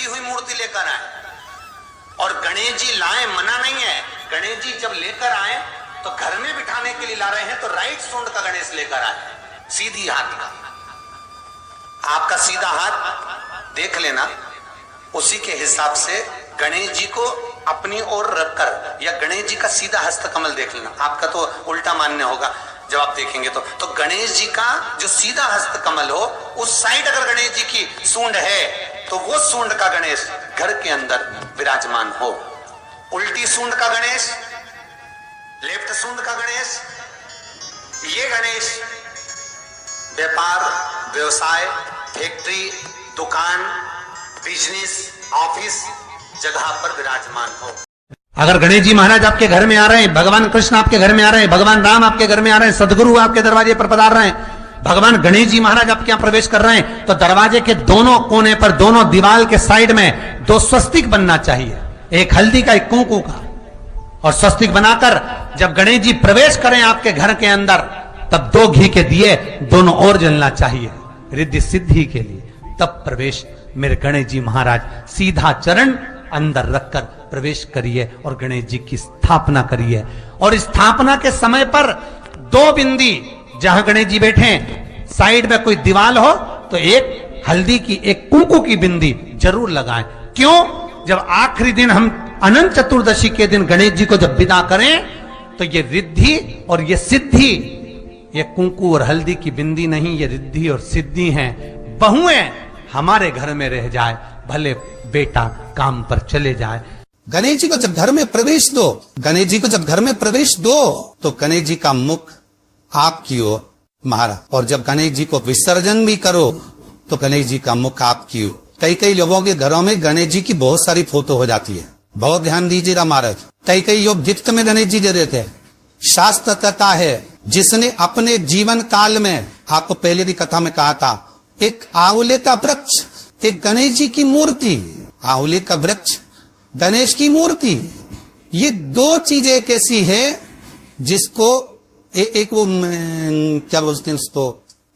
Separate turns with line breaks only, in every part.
हुई मूर्ति लेकर आए। और गणेश जी लाए मना नहीं है, गणेश जी जब लेकर आए तो घर में बिठाने के लिए ला रहे हैं तो राइट सूंड का गणेश लेकर आए, सीधी हाथ का। आपका सीधा हाथ देख लेना, उसी के हिसाब से गणेश जी को अपनी ओर रखकर, या गणेश जी का सीधा हस्त कमल देख लेना। आपका तो उल्टा मान्य होगा जब आप देखेंगे तो गणेश जी का जो सीधा हस्त कमल हो उस साइड अगर गणेश जी की सूंड है तो वो सूंड का गणेश घर के अंदर विराजमान हो। उल्टी सूंड का गणेश, लेफ्ट सूंड का गणेश, ये गणेश व्यापार, व्यवसाय, फैक्ट्री, दुकान, बिजनेस, ऑफिस जगह पर विराजमान हो।
अगर गणेश जी महाराज आपके घर में आ रहे हैं, भगवान कृष्ण आपके घर में आ रहे हैं, भगवान राम आपके घर में आ रहे हैं, सदगुरु आपके दरवाजे पर पधार रहे हैं, भगवान गणेश जी महाराज आपके यहां प्रवेश कर रहे हैं, तो दरवाजे के दोनों कोने पर, दोनों दीवार के साइड में 2 स्वस्तिक बनना चाहिए, एक हल्दी का, एक कुंकू का। और स्वस्तिक बनाकर जब गणेश जी प्रवेश करें आपके घर के अंदर, तब 2 घी के दिए दोनों ओर जलना चाहिए रिद्धि सिद्धि के लिए। तब प्रवेश मेरे गणेश जी महाराज सीधा चरण अंदर रखकर प्रवेश करिए और गणेश जी की स्थापना करिए। और स्थापना के समय पर 2 बिंदी, जहां गणेश जी बैठे साइड में कोई दीवार हो तो एक हल्दी की, एक कुंकू की बिंदी जरूर लगाएं। क्यों? जब आखिरी दिन हम अनंत चतुर्दशी के दिन गणेश जी को जब विदा करें तो ये रिद्धि और ये सिद्धि, ये कुंकू और हल्दी की बिंदी नहीं, ये रिद्धि और सिद्धि हैं। बहुएं हमारे घर में रह जाए, भले बेटा काम पर चले जाए।
गणेश जी को जब घर में प्रवेश दो, गणेश जी को जब घर में प्रवेश दो तो गणेश जी का मुख आपकी ओर मारा, और जब गणेश जी को विसर्जन भी करो तो गणेश जी का मुख आपकी ओर। कई लोगों के घरों में गणेश जी की बहुत सारी फोटो हो जाती है, बहुत ध्यान दीजिएगा महाराज। कई लोग गिफ्ट में गणेश जी दे देते हैं। शास्त्र कहता है, जिसने अपने जीवन काल में, आपको पहले भी कथा में कहा था, एक आंवले का वृक्ष, एक गणेश जी की मूर्ति, आंवले का वृक्ष, गणेश की मूर्ति, ये 2 चीजें एक ऐसी है जिसको एक वो क्या बोलते हैं उसको,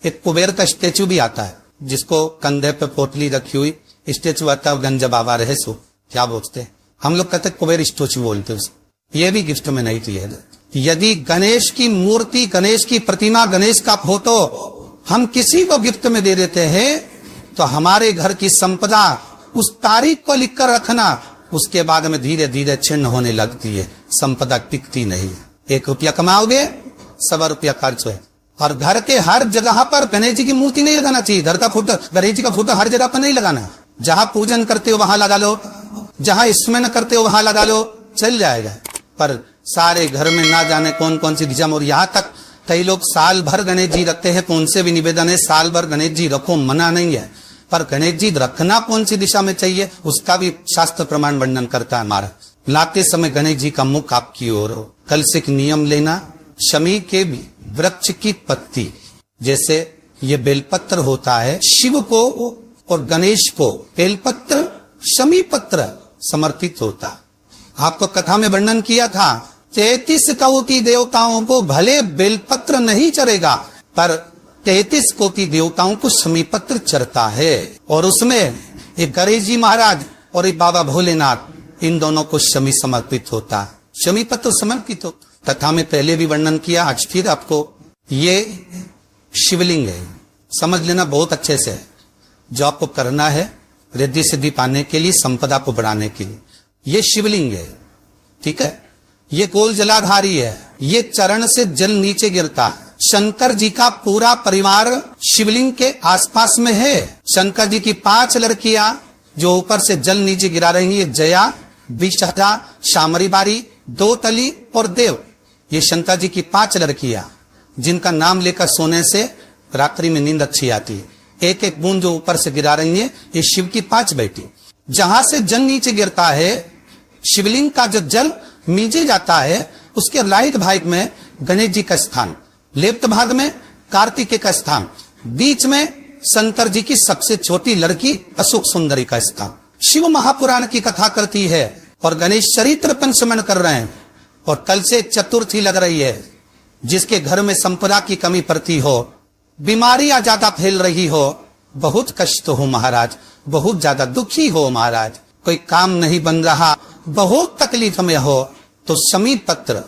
एक कुबेर का स्टेचू भी आता है जिसको कंधे पे पोटली रखी हुई स्टेचू आता है, गंज बाबा रहे सो क्या बोलते हैं हम लोग, कहते कुबेर स्टेचू बोलते उसको। ये भी गिफ्ट में नहीं चाहिए। यदि गणेश की मूर्ति, गणेश की प्रतिमा, गणेश का फोटो हम किसी को गिफ्ट में दे देते हैं तो हमारे घर की संपदा उस तारीख को लिखकर रखना, उसके बाद में धीरे धीरे छिन्न होने लगती है, संपदा टिकती नहीं। 1 रुपया कमाओगे, 100 रुपया खर्च है। और घर के हर जगह पर गणेश जी की मूर्ति नहीं लगाना चाहिए। घर का फोटो, गणेश जी का फोटो हर जगह पर नहीं लगाना। जहां पूजन करते हो वहां लगा लो, जहां स्मरण करते हो वहां लगा लो, चल जाएगा। पर सारे घर में ना जाने कौन कौन सी दिशा में, और यहाँ तक कई लोग साल भर गणेश जी रखते हैं, तो उनसे भी निवेदन है साल भर गणेश जी रखो, मना नहीं है, पर गणेश जी रखना कौन सी दिशा में चाहिए उसका भी शास्त्र प्रमाण वर्णन करता है हमारा। लाते समय गणेश जी का मुख आपकी ओर हो। कल से एक नियम लेना, शमी के वृक्ष की पत्ती, जैसे ये बेलपत्र होता है, शिव को और गणेश को बेलपत्र, शमी पत्र समर्पित होता। आपको कथा में वर्णन किया था, 33 कोटि देवताओं को भले बेलपत्र नहीं चढ़ेगा, पर 33 कोटि देवताओं को शमी पत्र चढ़ता है। और उसमें एक गणेश जी महाराज और एक बाबा भोलेनाथ, इन दोनों को शमी समर्पित होता, शमी पत्र समर्पित हो। कथा में पहले भी वर्णन किया, आज फिर आपको, ये शिवलिंग है, समझ लेना बहुत अच्छे से। जो आपको करना है रिद्धि सिद्धि पाने के लिए, संपदा को बढ़ाने के लिए, ये शिवलिंग है, ठीक है। ये गोल जलाधारी है, ये चरण से जल नीचे गिरता। शंकर जी का पूरा परिवार शिवलिंग के आसपास में है। शंकर जी की 5 लड़कियां जो ऊपर से जल नीचे गिरा रही है, जया, विषहरा, शामरी बारी, 2 तली और देव। ये शंकर जी की 5 लड़कियां जिनका नाम लेकर सोने से रात्रि में नींद अच्छी आती है। एक एक बूंद जो ऊपर से गिरा रही है, ये शिव की 5 बेटी। जहां से जल नीचे गिरता है, शिवलिंग का जो जल नीचे जाता है, उसके राइट भाग में गणेश जी का स्थान, लेफ्ट भाग में कार्तिकेय का स्थान, बीच में शंकर जी की सबसे छोटी लड़की अशोक सुंदरी का स्थान। शिव महापुराण की कथा करती है और गणेश चरित्र पंचमन कर रहे हैं। और कल से चतुर्थी लग रही है। जिसके घर में संपदा की कमी पड़ती हो, बीमारियां ज्यादा फैल रही हो, बहुत कष्ट हो महाराज, बहुत ज्यादा दुखी हो महाराज, कोई काम नहीं बन रहा, बहुत तकलीफ में हो, तो शमी पत्र,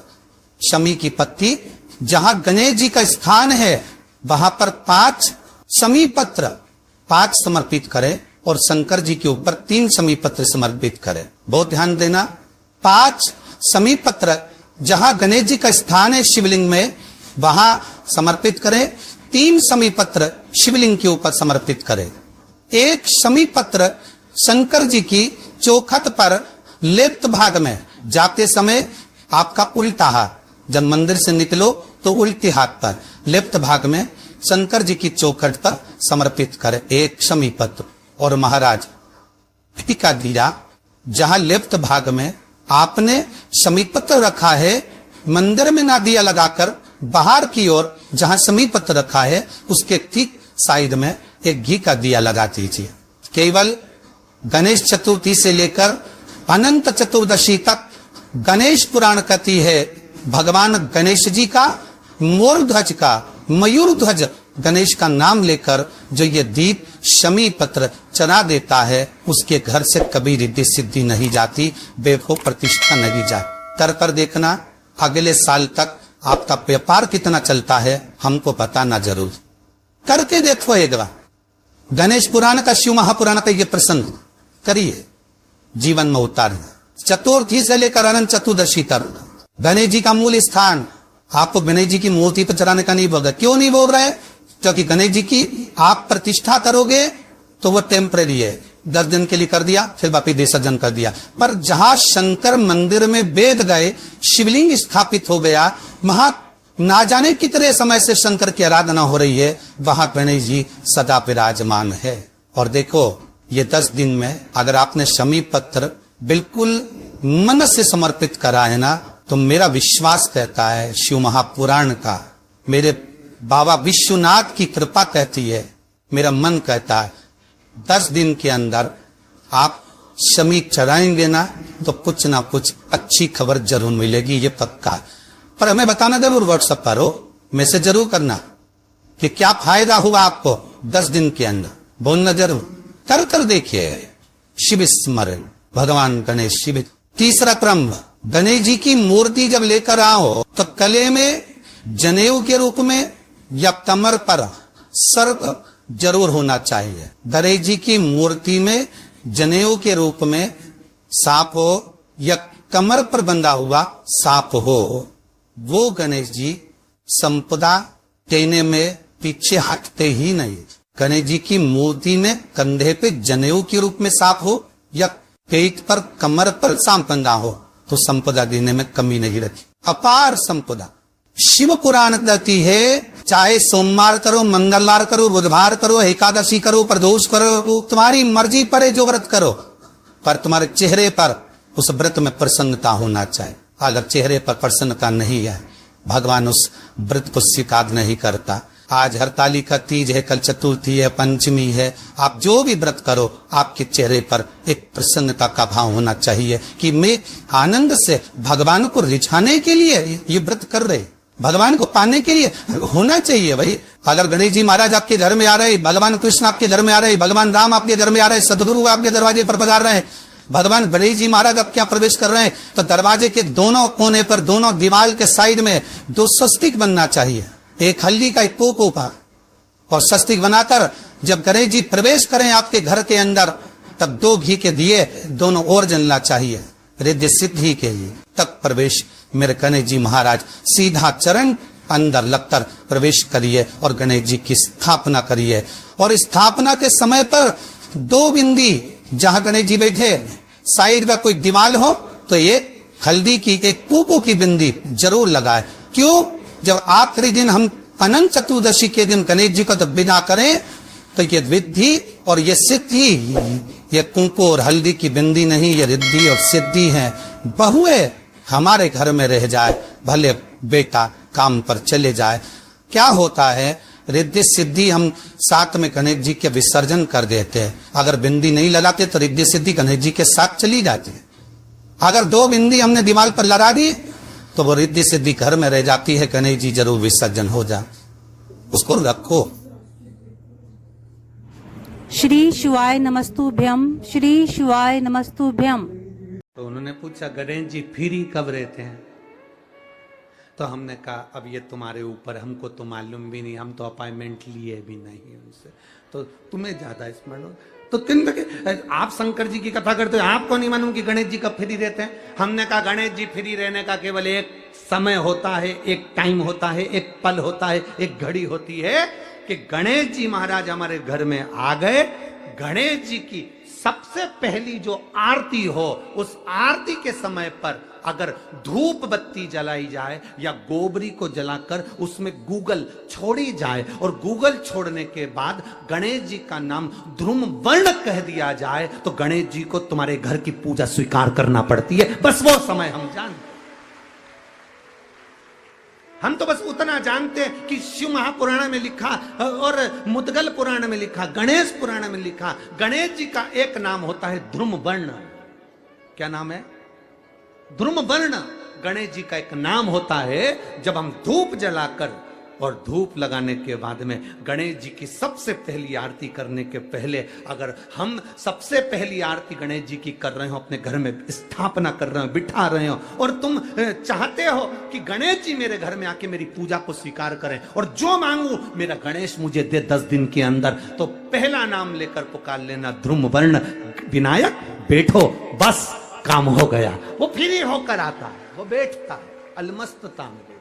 शमी की पत्ती, जहां गणेश जी का स्थान है वहां पर 5 शमी पत्र 5 समर्पित करें और शंकर जी के ऊपर 3 शमी पत्र समर्पित करें। बहुत ध्यान देना, 5 शमी पत्र जहां गणेश जी का स्थान है शिवलिंग में वहां समर्पित करें, 3 शमी पत्र शिवलिंग के ऊपर समर्पित करें। 1 शमी पत्र शंकर जी की चौखट पर लेफ्ट भाग में, जाते समय आपका उल्टा हाथ, जब मंदिर से निकलो तो उल्टे हाथ पर लेफ्ट भाग में शंकर जी की चौखट पर समर्पित करें 1 शमी पत्र। और महाराज घी का दिया जहां लेफ्ट भाग में आपने शमी पत्र रखा है, मंदिर में ना दिया लगाकर बाहर की ओर जहां शमी पत्र रखा है उसके ठीक साइड में एक घी का दिया लगा दीजिए। केवल गणेश चतुर्थी से लेकर अनंत चतुर्दशी तक गणेश पुराण कहती है भगवान गणेश जी का, मोर ध्वज का, मयूर ध्वज गणेश का नाम लेकर जो ये दीप शमी पत्र चढ़ा देता है उसके घर से कभी रिद्धि सिद्धि नहीं जाती, वैभव प्रतिष्ठा नहीं जाती। कर देखना अगले साल तक आपका व्यापार कितना चलता है हमको बताना जरूर, करके देखो एक बार। गणेश पुराण का, शिव महापुराण का ये प्रसंग करिए, जीवन में उतारना। चतुर्थी से लेकर अनंत चतुर्दशी तक गणेश जी का मूल स्थान आपको गणेश जी की मूर्ति पर चढ़ाने का नहीं बोल रहा। क्यों नहीं बोल रहे? क्योंकि गणेश जी की आप प्रतिष्ठा करोगे तो वो टेम्परेरी है, 10 दिन के लिए कर दिया फिर वापिस विसर्जन कर दिया। पर जहां शंकर मंदिर में बैठ गए, शिवलिंग स्थापित हो गया, वहां ना जाने कितने समय से शंकर की आराधना हो रही है, वहां गणेश जी सदा विराजमान है। और देखो ये 10 दिन में अगर आपने शमी पत्र बिल्कुल मन से समर्पित करा है ना, तो मेरा विश्वास कहता है, शिव महापुराण का, मेरे बाबा विश्वनाथ की कृपा कहती है, मेरा मन कहता है 10 दिन के अंदर आप शमी चढ़ाएंगे ना तो कुछ ना कुछ अच्छी खबर जरूर मिलेगी, ये पक्का। पर हमें बताना जरूर, व्हाट्सएप पर हो, मैसेज जरूर करना कि क्या फायदा हुआ आपको 10 दिन के अंदर, बोलना जरूर। कर देखिए शिव स्मरण, भगवान गणेश शिव। तीसरा क्रम, गणेश जी की मूर्ति जब लेकर आओ तो गले में जनेऊ के रूप में या कमर पर सर्प जरूर होना चाहिए। गणेश जी की मूर्ति में जनेऊ के रूप में सांप हो या कमर पर बंधा हुआ सांप हो, वो गणेश जी संपदा देने में पीछे हटते ही नहीं। गणेश जी की मूर्ति में कंधे पे जनेऊ के रूप में सांप हो या पेट पर कमर पर सांप बंधा हो तो संपदा देने में कमी नहीं रखी, अपार संपदा। शिव पुराण कहती है चाहे सोमवार करो, मंगलवार करो, बुधवार करो, एकादशी करो, प्रदोष करो, तुम्हारी मर्जी पर जो व्रत करो, पर तुम्हारे चेहरे पर उस व्रत में प्रसन्नता होना चाहिए। अगर चेहरे पर प्रसन्नता नहीं है, भगवान उस व्रत को स्वीकार नहीं करता। आज हरतालिका तीज है, कल चतुर्थी है, पंचमी है, आप जो भी व्रत करो आपके चेहरे पर एक प्रसन्नता का भाव होना चाहिए कि मैं आनंद से भगवान को रिझाने के लिए ये व्रत कर रहे, भगवान को पाने के लिए होना चाहिए भाई। अगर गणेश जी महाराज आपके घर में आ रहे, भगवान कृष्ण आपके घर में आ रहे, भगवान राम आपके घर में आ रहे, सदगुरु आपके दरवाजे पर पधार रहे, भगवान गणेश जी महाराज आपके यहाँ प्रवेश कर रहे हैं, तो दरवाजे के दोनों कोने पर, दोनों दीवार के साइड में 2 स्वस्तिक बनना चाहिए, एक हल्दी का, एक पोको का, और स्वस्तिक बनाकर जब गणेश जी प्रवेश करें आपके घर के अंदर तब 2 घी के दिए दोनों ओर जलना चाहिए, रिद्धि सिद्धि के लिए। तब प्रवेश मेरे गणेश जी महाराज सीधा चरण अंदर लगकर प्रवेश करिए और गणेश जी की स्थापना करिए। और स्थापना के समय पर 2 बिंदी जहां गणेश जी बैठे साइड में कोई दीवार हो तो एक हल्दी की, एक पोको की बिंदी जरूर लगाए। क्यों? जब आखिरी दिन हम अनंत चतुर्दशी के दिन गणेश जी को जब विदा करें तो ये विद्धि और ये सिद्धि, ये कुंकू और हल्दी की बिंदी नहीं, ये रिद्धि और सिद्धि है। बहुए हमारे घर में रह जाए, भले बेटा काम पर चले जाए, क्या होता है रिद्धि सिद्धि हम साथ में गणेश जी के विसर्जन कर देते हैं। अगर बिंदी नहीं लगाते तो रिद्धि सिद्धि गणेश जी के साथ चली जाती है। अगर 2 बिंदी हमने दीवार पर लगा दी तो वो रिद्धि सिद्धि घर में रह जाती है, गणेश जी जरूर विसर्जन हो जाए, उसको रखो।
श्री शिवाय नमस्तुभ्यम, श्री शिवाय नमस्तुभ्यम।
तो उन्होंने पूछा गणेश जी फ्री कब रहते हैं? तो हमने कहा अब ये तुम्हारे ऊपर, हमको तो मालूम भी नहीं, हम तो अपॉइंटमेंट लिए भी नहीं उनसे, तो तुम्हें ज्यादा स्मरण हो। तो तीन लगे आप शंकर जी की कथा करते हो, आपको नहीं मालूम कि गणेश जी कब फ्री रहते हैं? हमने कहा गणेश जी फ्री रहने का केवल एक समय होता है, एक टाइम होता है, एक पल होता है, एक घड़ी होती है कि गणेश जी महाराज हमारे घर में आ गए। गणेश जी की सबसे पहली जो आरती हो, उस आरती के समय पर अगर धूप बत्ती जलाई जाए या गोबरी को जलाकर उसमें गूगल छोड़ी जाए और गूगल छोड़ने के बाद गणेश जी का नाम ध्रुम वर्ण कह दिया जाए, तो गणेश जी को तुम्हारे घर की पूजा स्वीकार करना पड़ती है। बस वो समय हम जानते, हम तो बस उतना जानते हैं कि शिव महापुराण में लिखा और मुद्गल पुराण में लिखा, गणेश पुराण में लिखा, गणेश जी का एक नाम होता है ध्रुम वर्ण। क्या नाम है? ध्रुम वर्ण गणेश जी का एक नाम होता है। जब हम धूप जलाकर और धूप लगाने के बाद में गणेश जी की सबसे पहली आरती करने के पहले अगर हम सबसे पहली आरती गणेश जी की कर रहे हो, अपने घर में स्थापना कर रहे हो, बिठा रहे हो, और तुम चाहते हो कि गणेश जी मेरे घर में आके मेरी पूजा को स्वीकार करें और जो मांगू मेरा गणेश मुझे दे 10 दिन के अंदर, तो पहला नाम लेकर पुकार लेना ध्रुम वर्ण विनायक, बैठो, बस काम हो गया। वो फ्री होकर आता है, वो बैठता है अलमस्तता में।